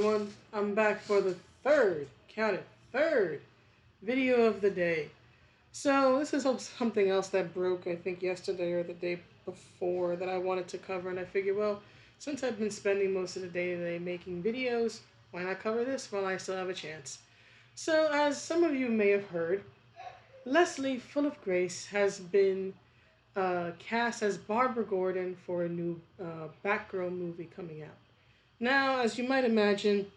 everyone, I'm back for the count it, third video of the day. So this is something else that broke, I think, yesterday or the day before that I wanted to cover, and I figured, well, since I've been spending most of the day today making videos, why not cover this while I still have a chance? So, as some of you may have heard, Leslie Full of Grace has been cast as Barbara Gordon for a new Batgirl movie coming out. Now, as you might imagine,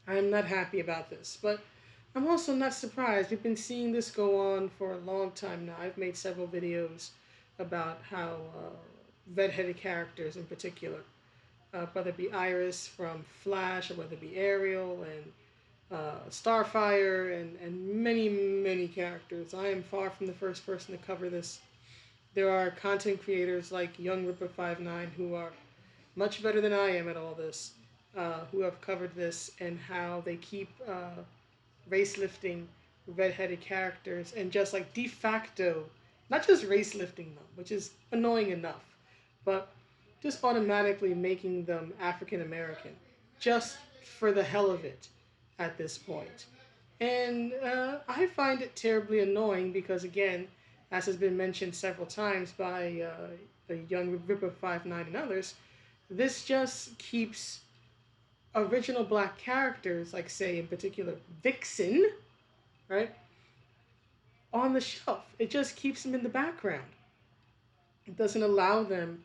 I'm not happy about this, but I'm also not surprised. We've been seeing this go on for a long time now. I've made several videos about how redheaded characters in particular, whether it be Iris from Flash or whether it be Ariel and Starfire and many, many characters. I am far from the first person to cover this. There are content creators like Young Ripper 59 who are much better than I am at all this, who have covered this and how they keep race lifting redheaded characters and just like de facto, not just race lifting them, which is annoying enough, but just automatically making them African American just for the hell of it at this point. And I find it terribly annoying because, again, as has been mentioned several times by the Young Ripper 59 and others, this just keeps original black characters, like, say, in particular, Vixen, right, on the shelf. It just keeps them in the background. It doesn't allow them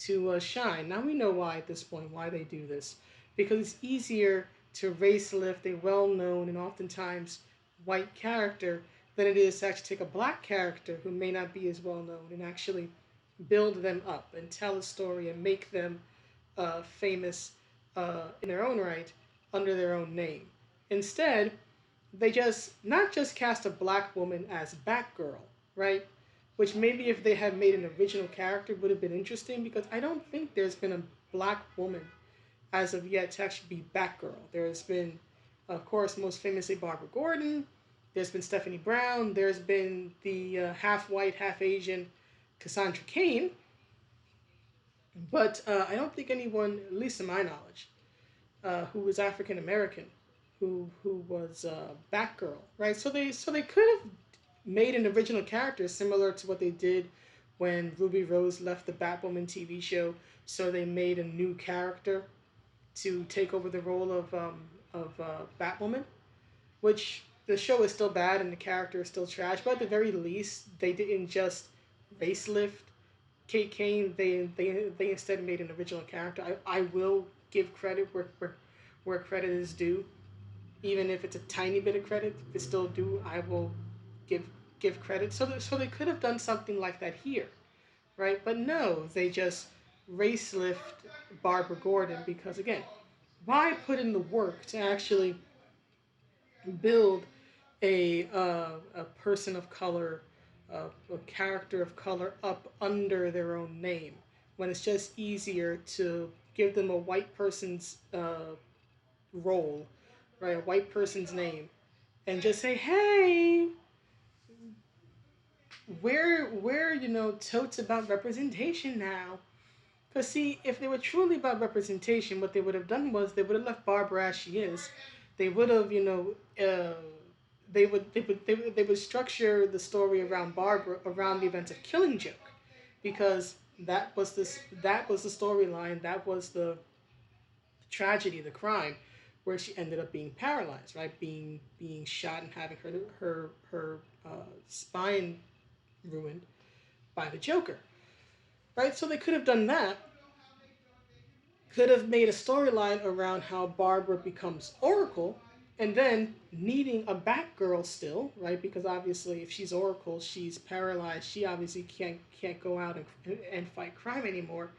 to shine. Now we know why at this point, why they do this. Because it's easier to race lift a well-known and oftentimes white character than it is to actually take a black character who may not be as well-known and actually build them up and tell a story and make them famous in their own right under their own name. Instead, they just not just cast a black woman as Batgirl, right? Which maybe if they had made an original character would have been interesting because I don't think there's been a black woman as of yet to actually be Batgirl. There's been, of course, most famously Barbara Gordon. There's been Stephanie Brown. There's been the half white, half Asian Cassandra Cain. But I don't think anyone, at least to my knowledge, who was African American, who was Batgirl, right? So they could have made an original character similar to what they did when Ruby Rose left the Batwoman TV show. So they made a new character to take over the role of Batwoman, which the show is still bad and the character is still trash. But at the very least, they didn't just facelift Kate Kane. They instead made an original character. I will give credit where credit is due, even if it's a tiny bit of credit. If it's still due, I will give credit. So they could have done something like that here, right? But no, they just race lift Barbara Gordon because, again, why put in the work to actually build a person of color, a character of color up under their own name when it's just easier to give them a white person's role, right? A white person's name, and just say, hey, we're totes about representation now. Because see, if they were truly about representation, what they would have done was they would have left Barbara as she is. They would have, they would structure the story around Barbara around the events of Killing Joke, because that was the storyline, that was the tragedy, the crime, where she ended up being paralyzed, right, being shot and having her spine ruined by the Joker, right? So they could have done that. Could have made a storyline around how Barbara becomes Oracle, and then needing a Batgirl still, right? Because obviously, if she's Oracle, she's paralyzed. She obviously can't go out and fight crime anymore.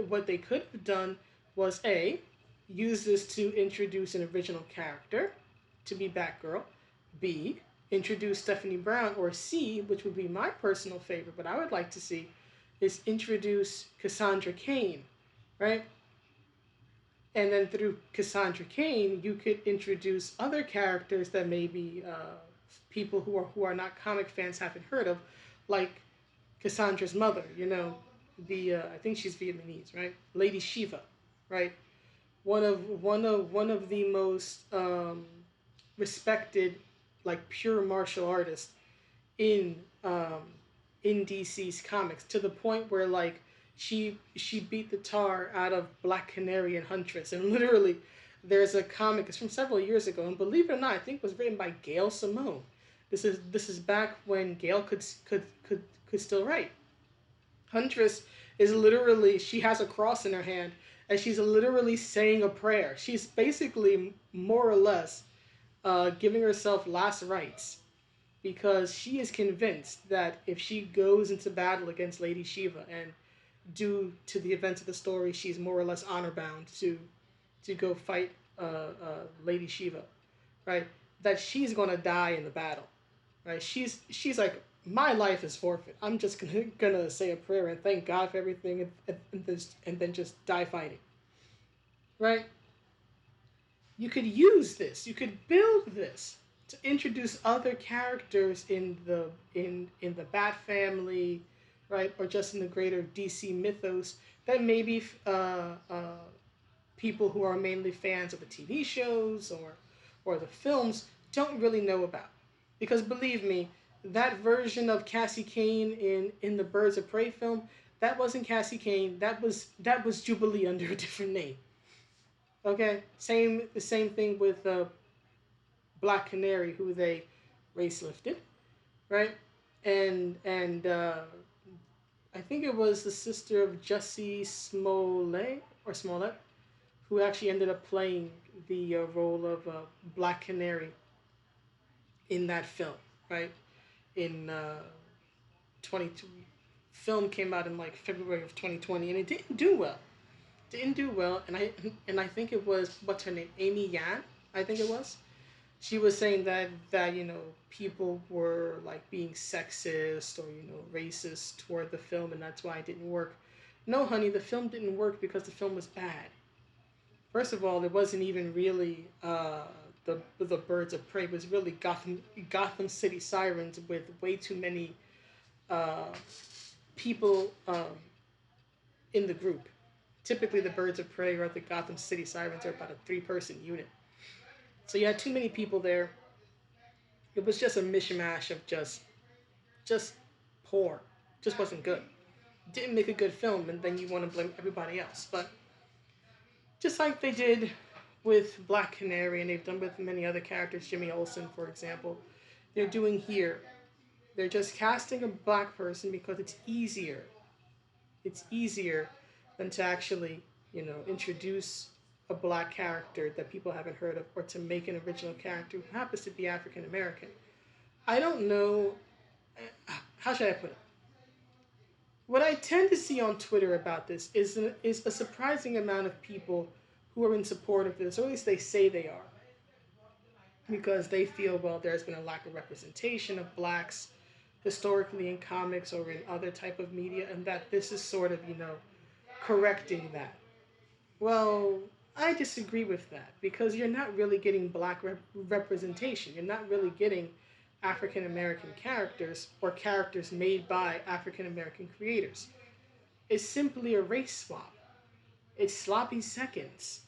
What they could have done was A, use this to introduce an original character to be Batgirl. B, introduce Stephanie Brown. Or C, which would be my personal favorite, but I would like to see, is introduce Cassandra Cain, right? And then through Cassandra Cain, you could introduce other characters that maybe people who are not comic fans haven't heard of, like Cassandra's mother. I think she's Vietnamese, right? Lady Shiva, right? one of the most respected, like pure martial artists in um, in DC's comics, to the point where like she beat the tar out of Black Canary and Huntress, and literally there's a comic. It's from several years ago, and believe it or not, I think it was written by Gail Simone. This is back when Gail could still write. Huntress is literally, she has a cross in her hand, and she's literally saying a prayer. She's basically more or less giving herself last rites, because she is convinced that if she goes into battle against Lady Shiva, and due to the events of the story, she's more or less honor bound to go fight Lady Shiva, right? That she's gonna die in the battle, right? She's like, my life is forfeit. I'm just gonna say a prayer and thank God for everything, and then just die fighting, right? You could use this. You could build this to introduce other characters in the Bat family, right, or just in the greater DC mythos that maybe people who are mainly fans of the TV shows or the films don't really know about. Because believe me, that version of Cassie Kane in the Birds of Prey film, that wasn't Cassie Kane. That was Jubilee under a different name. Okay, the same thing with Black Canary, who they race lifted, right? And I think it was the sister of Jussie Smollett, who actually ended up playing the role of Black Canary in that film, right? In 22, film came out in like February of 2020, and it didn't do well. Didn't do well, and I think it was, what's her name, Amy Yan, I think it was. She was saying that people were like being sexist or racist toward the film, and that's why it didn't work. No, honey, the film didn't work because the film was bad. First of all, it wasn't even really the Birds of Prey. It was really Gotham City Sirens with way too many uh, people in the group. Typically, the Birds of Prey or the Gotham City Sirens are about a three-person unit. So you had too many people there. It was just a mishmash of just poor. Just wasn't good. Didn't make a good film, and then you want to blame everybody else. But just like they did with Black Canary, and they've done with many other characters, Jimmy Olsen, for example, they're doing here. They're just casting a black person because it's easier. It's easier than to actually, introduce a black character that people haven't heard of, or to make an original character who happens to be African American. I don't know. How should I put it? What I tend to see on Twitter about this is a surprising amount of people who are in support of this, or at least they say they are, because they feel, well, there's been a lack of representation of blacks historically in comics or in other type of media, and that this is sort of correcting that. Well, I disagree with that, because you're not really getting black representation. You're not really getting African American characters or characters made by African American creators. It's simply a race swap. It's sloppy seconds,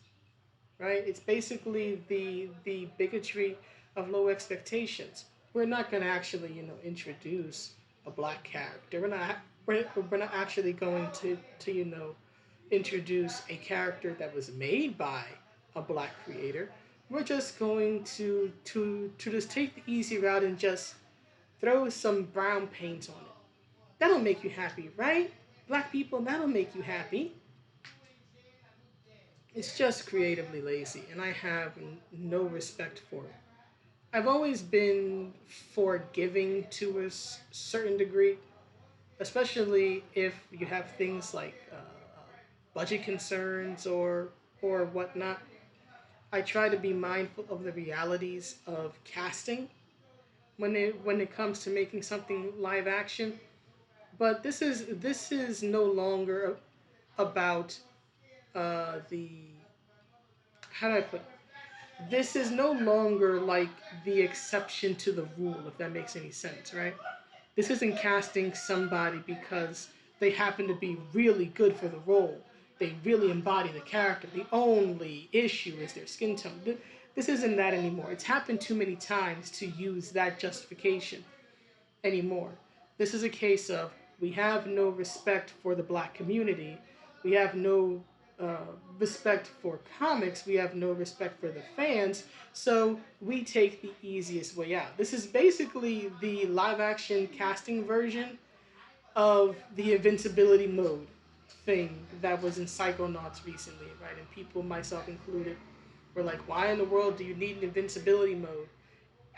right? It's basically the bigotry of low expectations. We're not going to actually, introduce a black character. We're not actually going to introduce a character that was made by a black creator. We're just going to just take the easy route and just throw some brown paint on it. That'll make you happy, right? Black people, that'll make you happy. It's just creatively lazy, and I have no respect for it. I've always been forgiving to a certain degree, especially if you have things like budget concerns or whatnot. I try to be mindful of the realities of casting when it comes to making something live action. But this is no longer about the, how do I put it? This is no longer like the exception to the rule, if that makes any sense, right? This isn't casting somebody because they happen to be really good for the role. they really embody the character. The only issue is their skin tone. This isn't that anymore. It's happened too many times to use that justification anymore. This is a case of we have no respect for the black community. We have no respect for comics. We have no respect for the fans. So we take the easiest way out. This is basically the live action casting version of the invincibility mode thing that was in Psychonauts recently, right? And people, myself included, were like, why in the world do you need an invincibility mode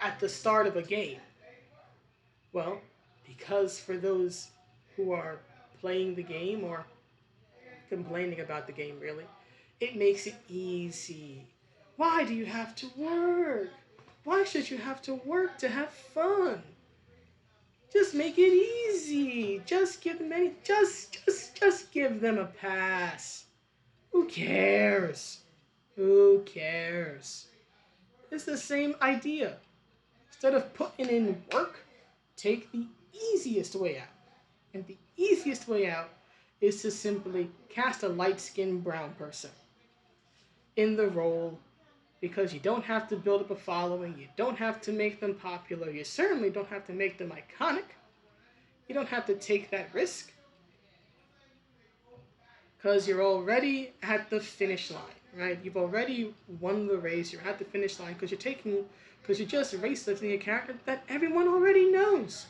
at the start of a game? Well, because for those who are playing the game or complaining about the game, really, it makes it easy. Why do you have to work? Why should you have to work to have fun? Just make it easy. Just give them any. Just give them a pass. Who cares? Who cares? It's the same idea. Instead of putting in work, take the easiest way out. And the easiest way out is to simply cast a light-skinned brown person in the role, because you don't have to build up a following, you don't have to make them popular, you certainly don't have to make them iconic, you don't have to take that risk, because you're already at the finish line, right? You've already won the race, you're at the finish line, because you're just race lifting a character that everyone already knows.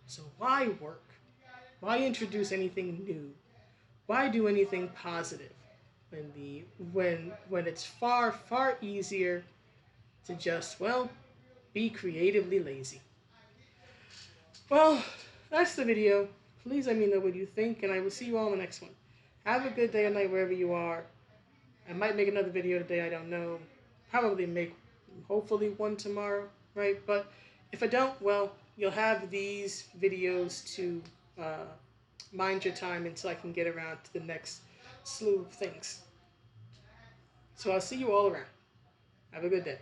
So why work? Why introduce anything new? Why do anything positive when it's far easier to just, well, be creatively lazy? Well, that's the video. Please let me know what you think, and I will see you all in the next one. Have a good day or night wherever you are. I might make another video today, I don't know. Probably make, hopefully, one tomorrow, right? But if I don't, well, you'll have these videos to mind your time until I can get around to the next slew of things. So I'll see you all around. Have a good day.